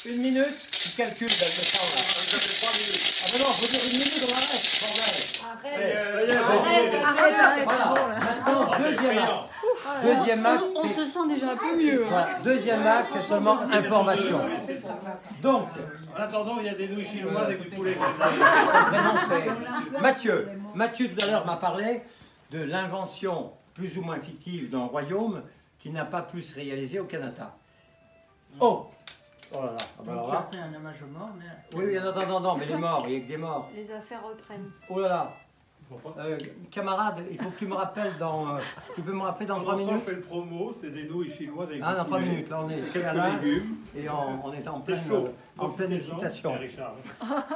Une minute, tu calcules le temps là. Ah ben non, faut dire une minute, on arrête, bordel. Voilà, maintenant, deuxième acte. On se sent déjà un peu mieux. Voilà, deuxième acte, c'est seulement information. Donc, En attendant, il y a des nouilles chinoises avec du poulet. son prénom c'est Mathieu. Mathieu tout à l'heure m'a parlé de l'invention plus ou moins fictive d'un royaume qui n'a pas pu se réaliser au Canada. Oh! Oh là là, ah ben alors là. fait un hommage aux morts, mais... Oui, non, mais les morts, il y a que des morts. Les affaires reprennent. Oh là là. Camarade, il faut que tu me rappelles dans... tu peux me rappeler dans 3 Pour l'instant, minutes? je fais le promo, c'est des nouilles chinoises avec Ah, du dans 3 poulet, minutes, là on est chez quelques Alain légumes. et on est en C'est chaud. pleine excitation. Profitez-en, Richard.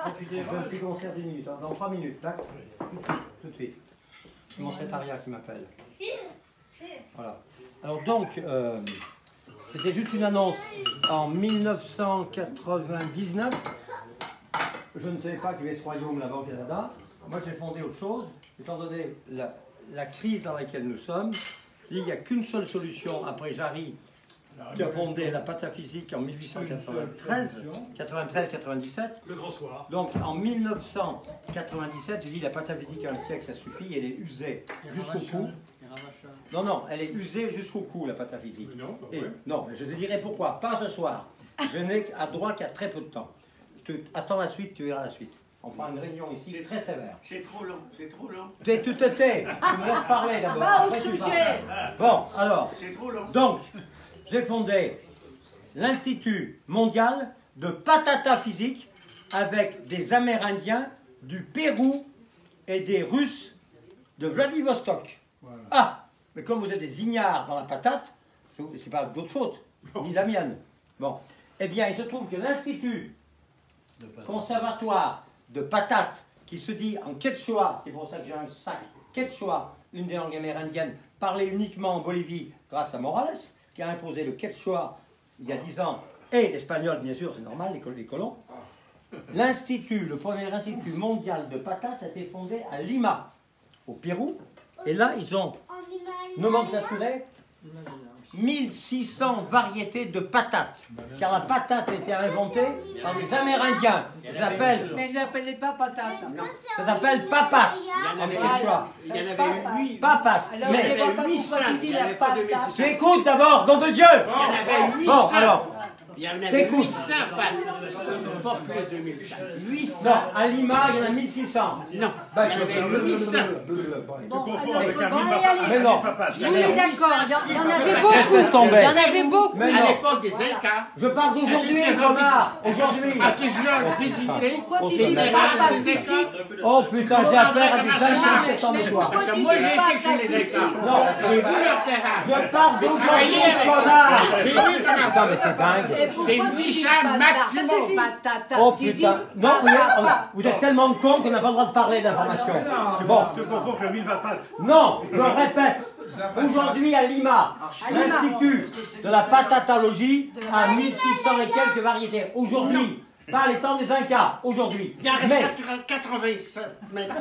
Un petit concert d'une minute, dans 3 minutes, là, tout de suite. C'est mon secrétariat qui m'appelle. Voilà. Alors donc, c'était juste une annonce. En 1999, je ne savais pas qu'il y avait ce royaume là-bas au Canada. Moi, j'ai fondé autre chose, étant donné la crise dans laquelle nous sommes. Il n'y a qu'une seule solution. Après Jarry, qui a fondé la pataphysique en 1893, 93-97. Le grand soir. Donc en 1997, j'ai dit la pataphysique à un siècle, ça suffit, elle est usée jusqu'au cou. Non, non, elle est usée jusqu'au cou, la pataphysique. Non, Et, ouais. non, mais je te dirai pourquoi. Pas ce soir. Je n'ai à droit qu'à très peu de temps. Attends la suite, tu verras la suite. On fera une réunion ici très sévère. C'est trop long, c'est trop long. Tu te tais, tu me laisses parler d'abord. Va au après tu parles. sujet. Bon, alors, C'est trop long. donc, j'ai fondé l'Institut mondial de patata physique avec des Amérindiens du Pérou et des Russes de Vladivostok. Voilà. Ah, mais comme vous êtes des ignares dans la patate, c'est pas d'autre faute, ni la mienne. Bon, eh bien, il se trouve que l'Institut conservatoire de patates qui se dit en quechua, c'est pour ça que j'ai un sac quechua, une des langues amérindiennes, parlée uniquement en Bolivie grâce à Morales, qui a imposé le quechua il y a 10 ans, et l'espagnol, bien sûr, c'est normal, les colons. L'institut, le premier institut mondial de patates, a été fondé à Lima, au Pérou, et là, ils ont nomenclaturé 1600 variétés de patates, car la patate a été inventée par les Amérindiens. Ça s'appelle, Mais ne l'appelez pas patate. ça s'appelle papas, avec quechua. Il y en avait 8. Papas, Alors, mais je ne vois pas 800, pourquoi tu il dis n'y la avait pas de patate. tu écoutes d'abord, nom de Dieu. Il y en avait 800. Bon, alors, Il y en avait T'écoutes. 800 pattes. Pas plus de 1000 pattes. 800. non, à Lima, il y en a 1600. Non, il y en avait 800. Bon, Confond alors, avec bon, un allez, papa. allez. Mais non. Oui, d'accord, il y en avait beaucoup. Laisse tomber. Il y en avait beaucoup. Mais À non, l'époque des Incas, je parle d'aujourd'hui, connard. Aujourd'hui. à toujours visité, Pourquoi tu On dis se pas verra, patate c'est ici? Oh putain, j'ai affaire à des Incas en soir. Parce que moi j'ai été chez les Incas. Non, J'ai vu leur terrasse. je parle d'aujourd'hui, Travaillé avec- connard. J'ai vu comment Putain, ça. mais c'est dingue. C'est 800 maximum. Oh putain, non, vous êtes tellement cons qu'on n'a pas le droit de parler d'informations. Bon, Je te confonds avec le mille patates. non, je répète. Aujourd'hui à Lima, l'Institut de la patatologie a 1600 et quelques variétés. Aujourd'hui, pas les temps des Incas, aujourd'hui. Il en reste Mais, 80 maintenant.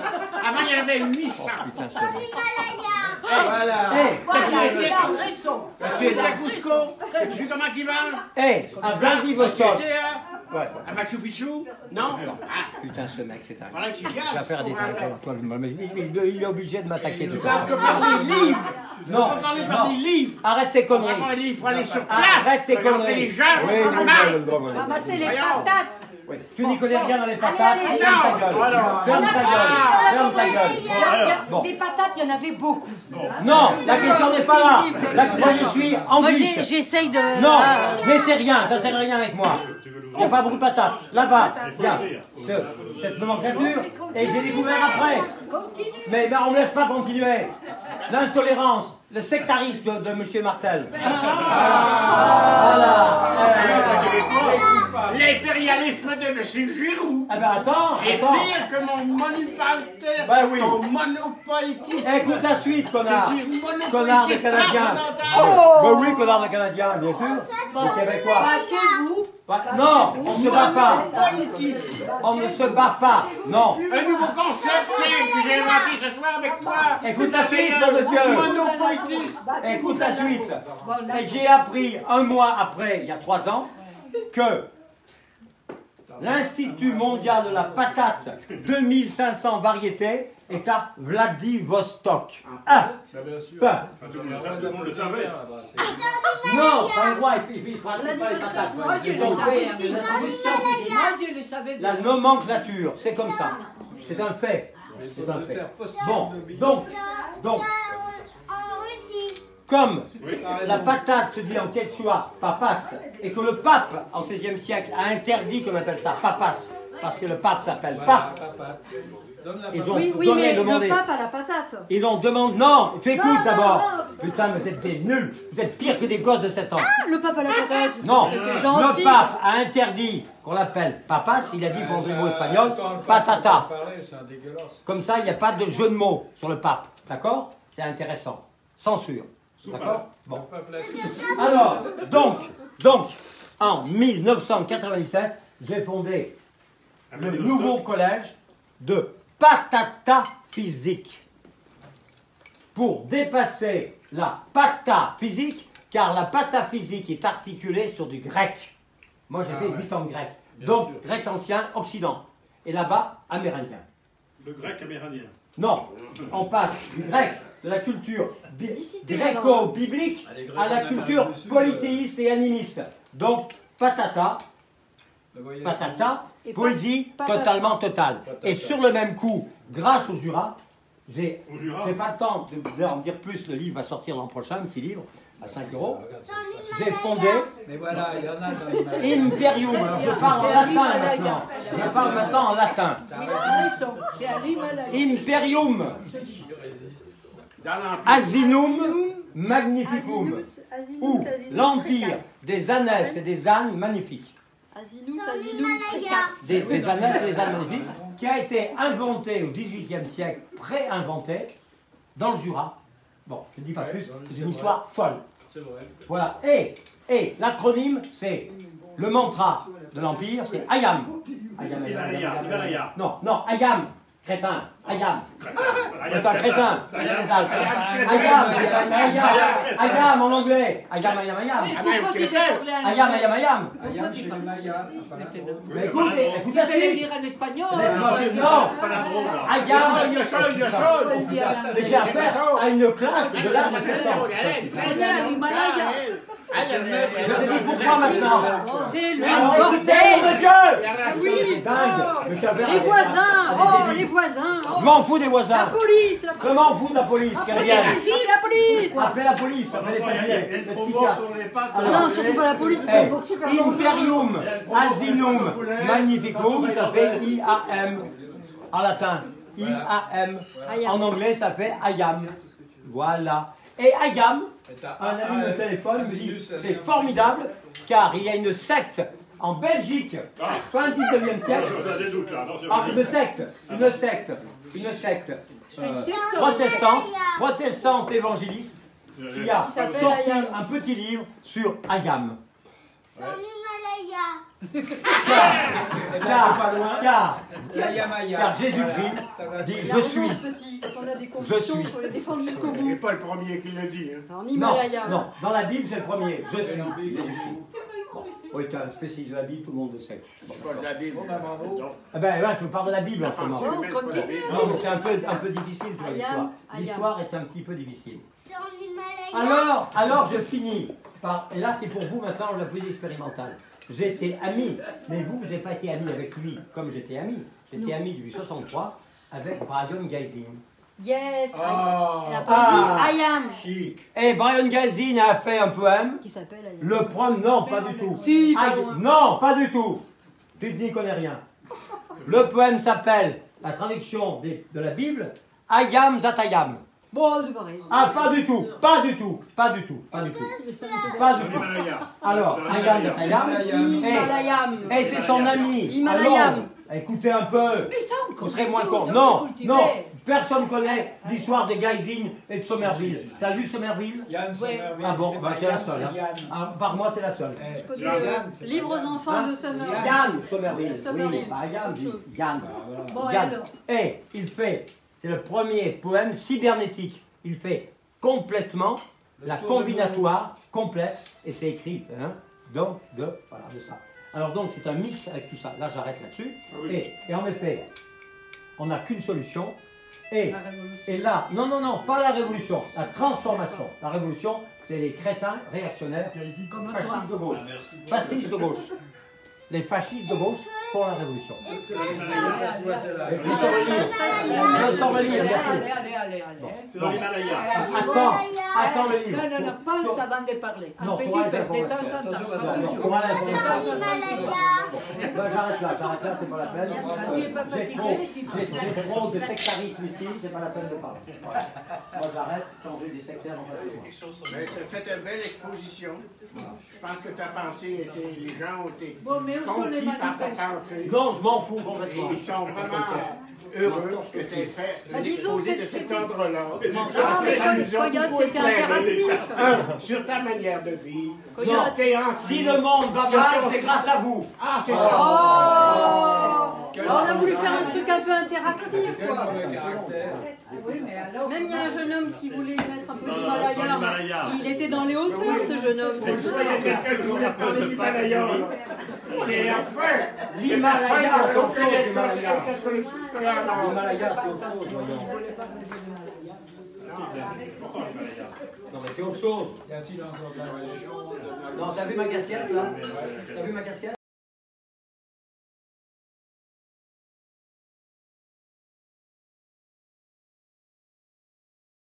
Avant il y en avait 800. putain, c'est bon. Voilà. Hey, Tu étais à Cusco. Et tu sais comment ils vendent? hey, à Tu Vladivostok. étais Ouais. à Machu Picchu? Non? Ah, Putain, ce mec, c'est dingue. voilà, tu J'ai gardes. affaire à des dingues. Toi, il est obligé de m'attaquer. Tu parles que par des livres. Non, On va parler par non. des livres. Arrête tes On va conneries. parler des livres. Il faut aller sur place. Arrête tes Regarder conneries. les gens. Oui, ça marche. Ramasser les Voyons. patates. oui. Tu n'y connais rien dans les patates. Allez, allez, Ferme ta non. gueule. Alors. Ferme ta gueule. Ferme ta gueule. Bon. Des patates, il y en avait beaucoup. Non, la question n'est pas là. Là, moi, je suis en Moi, glisse. j'essaye de... Non, mais c'est rien, ça sert à rien avec moi. Il n'y a pas beaucoup de patates. Là-bas, il y a cette nomenclature et j'ai découvert après. Mais on ne me laisse pas continuer. L'intolérance, le sectarisme de M. Martel. Voilà. L'impérialisme de M. Giroud Ah ben attends, est attends. pire que mon monumental, Ben oui. ton monopolitisme. Écoute la suite, connard. C'est du Connard de monopolitisme Canadien. transcendantal. Ben oui, connard de Canadien, bien sûr. C'est québécois. Battez-vous. Bah, non, on ne se bat pas. Monopolitisme. On ne se bat pas. Non. Un nouveau concept, tiens, que j'ai inventé ce soir avec toi. Écoute la C'est suite, un nom de Dieu. monopolitisme. Écoute la suite. Et j'ai appris un mois après, il y a 3 ans, que L'Institut mondial de la patate, 2500 variétés, est à Vladivostok. Ah, pas. Tout le monde le savait. Non, pas le roi, il pratique pas les patates. Ils ont fait des attributs scientifiques. Moi, je le savais. La nomenclature, c'est comme ça. C'est un fait. C'est un fait. Bon, donc, En Russie. comme la patate se dit en quechua papas, et que le pape, en XVIe siècle, a interdit qu'on appelle ça papas, parce que le pape s'appelle pape, ils ont Oui, donné, mais demandé. de pape à la patate. Ils ont demandé. Non, tu écoutes Non, d'abord. non. Putain, mais t'es des nuls. Vous êtes pire que des gosses de 7 ans. Ah, le pape à la patate, Non, c'était gentil. le pape a interdit qu'on l'appelle papas, il a dit pour le mot espagnol, patata. Comme ça, il n'y a pas de jeu de mots sur le pape. D'accord? C'est intéressant. Censure. D'accord? Bon. Alors, donc, en 1997, j'ai fondé le nouveau collège de patata physique. Pour dépasser la pata physique, car la pata physique est articulée sur du grec. Moi, j'ai fait 8 ans de grec. Donc, grec ancien, occident. Et là-bas, amérindien. Le grec amérindien. Non, on passe du grec, de la culture gréco-biblique à la culture polythéiste et animiste. Donc, patata, Et poésie patata. totalement totale. Et sur le même coup, grâce au Jura, j'ai Au Jura. pas le temps d'en dire plus, le livre va sortir l'an prochain, un petit livre, à 5 €. J'ai fondé Mais voilà, il y en a dans les Imperium. Alors, je parle en latin maintenant. Je parle maintenant en latin. C'est à l'Himalaya. Imperium Dans l'Empire. Asinum Magnificum. Asinus, Ou Asinus, l'empire fréquate. des ânesse et des ânes magnifiques. Asinus, C'est en Asinus, Himalaya. fréquate. Des ânesse et des ânes magnifiques, qui a été inventé au XVIIIe siècle, pré-inventé, dans le Jura. Bon, je ne dis pas plus, c'est une histoire folle. C'est vrai. Voilà. Et l'acronyme, c'est le mantra de l'Empire, c'est Ayam. Himalaya. Non, Ayam, crétin, Ayam. Ayam, C'est un crétin. Ayam en anglais. Ayam. Pourquoi tu sais parler en Ayam. Ayam chez les Mayas, apparemment. Mais écoute Tu la peux le suite. dire en espagnol. Laisse-moi faire. Non. Pas la drôle, là. Ayam. Yo soy. Mais j'ai affaire à une classe de l'âge de 7 ans. On est à l'Himalaya. Je te dis pourquoi maintenant. C'est le Alors écoutez, nom bordel. de Dieu. C'est dingue. Mais j'ai affaire à Les des- voisins. à des Oh, débiles. les voisins. Je m'en fous des La voisins. police. Je m'en fous de la police, qu'elle vienne. La police. Appelez la police, appelez les Il y a pompiers. une promo sur les pattes. Alors, Non, surtout pas la police. Eh, C'est pour super Imperium Asinum Magnificum, ça fait IAM en latin. IAM. En anglais, ça fait Ayam. Voilà. Et Ayam, un ami me téléphone, me dit c'est formidable, car il y a une secte en Belgique, fin 19e siècle. J'ai des doutes là, attention. Ah, une secte protestante évangéliste qui a s'appelle sorti Ayam. un petit livre sur Ayam. C'est en Himalaya. Car Jésus-Christ dit je suis. petit. Quand on a des convictions, suis. il faut les défendre jusqu'au Il bout. n'est pas le premier qui le dit. Hein. En Non, Himalaya. non, dans la Bible c'est le premier. Je suis. Bon. Oui, tu es un spécialiste de la Bible, tout le monde le sait. C'est pas de la Bible. Eh ben ouais, je vous parle de la Bible en ce moment. Oh, continue. Non, mais c'est un peu difficile pour l'histoire. Ayam. L'histoire est un petit peu difficile. C'est en Himalaya. Alors je finis par, et là c'est pour vous maintenant la poésie expérimentale. J'étais ami, mais vous n'avez pas été ami avec lui comme j'étais ami. J'étais ami depuis 63 avec Brian Geising. Yes. Ah. Et la poésie Ah. Ayam. Chic. Et Brian Geising a fait un poème. Qui s'appelle Ayam. Le poème, non, pas du tout. Si, pas Ay- loin. non, pas du tout. Tu n'y connais rien. Le poème s'appelle, la traduction de la Bible, Ayam Zatayam. Bon, c'est pareil. Ah, pas du tout. Pas du tout. Pas du tout. Himalaya. Alors, Ayam Zatayam. Himalayam. Et c'est son ami. Himalayam. Alors, écoutez un peu. Mais ça, on Vous connaît serez moins tout, con. on Non, peut cultiver. non. Personne connaît l'histoire de Geising et de Somerville. T'as lu Somerville? Yann Somerville. Ah bon, c'est bah pas t'es la Yann, seule. c'est Hein. Yann. Ah, par moi, t'es la seule. Eh, Je connais Yann, c'est pas Libres Yann. enfants de Summer. Yann Somerville. Somerville. Oui, bah Yann, Autre dit chose. Yann. Bon, et Yann. alors? Et il fait, c'est le premier poème cybernétique. Il fait complètement la tour de combinatoire complète, et c'est écrit, hein, donc, voilà, de ça. Alors donc c'est un mix avec tout ça. Là j'arrête là-dessus. Ah oui. Et en effet, on n'a qu'une solution. Et La révolution. là, non, pas la révolution, la transformation. La révolution, c'est les crétins réactionnaires, Comme toi. fascistes de gauche. Fascistes de gauche. Les fascistes de gauche font la révolution. Est-ce que ça... Je sors le livre, bientôt. Allez. C'est dans l'Himalaya. Attends le livre. Non, pense avant de parler. Un Non, petit pour aller peu, faire de temps en attention. temps, pas Alors, toujours. pour aller Est-ce que faire ça en Himalaya? J'arrête là, c'est pas la peine. Quand tu n'es pas J'ai trop de sectarisme ici, c'est pas la peine de parler. Voilà. Moi j'arrête quand j'ai des sectaires en face de moi. Mais tu as fait une belle exposition. Je pense que ta pensée était. Les gens ont été Bon, mais où sont les conquis par ta manifestants? pensée. Non, je m'en fous Et complètement. ils sont vraiment heureux que tu aies fait Bah, une disons que exposé de cet c'était- ordre-là. Ah, mais Ça nous a Coyote, beaucoup c'était éclairé. interactif. Sur ta manière de vivre. Coyote. Sur tes Si enseignes. le monde va mal, c'est grâce à vous. Ah, c'est Oh. ça. Alors, on a voulu faire un truc un peu interactif, Quel quoi. mauvais caractère. Oui, mais alors. Même il y a un jeune homme qui voulait y mettre un peu Non, non, d'Himalaya. pas l'Himalaya. Il était dans les hauteurs, ce jeune homme. C'est tout. Il y a quelqu'un qui voulait parler de l'Himalaya. Et enfin, L'Himalaya, c'est autre chose, l'Himalaya. l'Himalaya. L'Himalaya, c'est autre chose, voyons. Pourtant, l'Himalaya. Non, mais c'est autre chose. Y a-t-il encore de la religion, de Non, t'as vu ma casquette là? T'as vu ma casquette?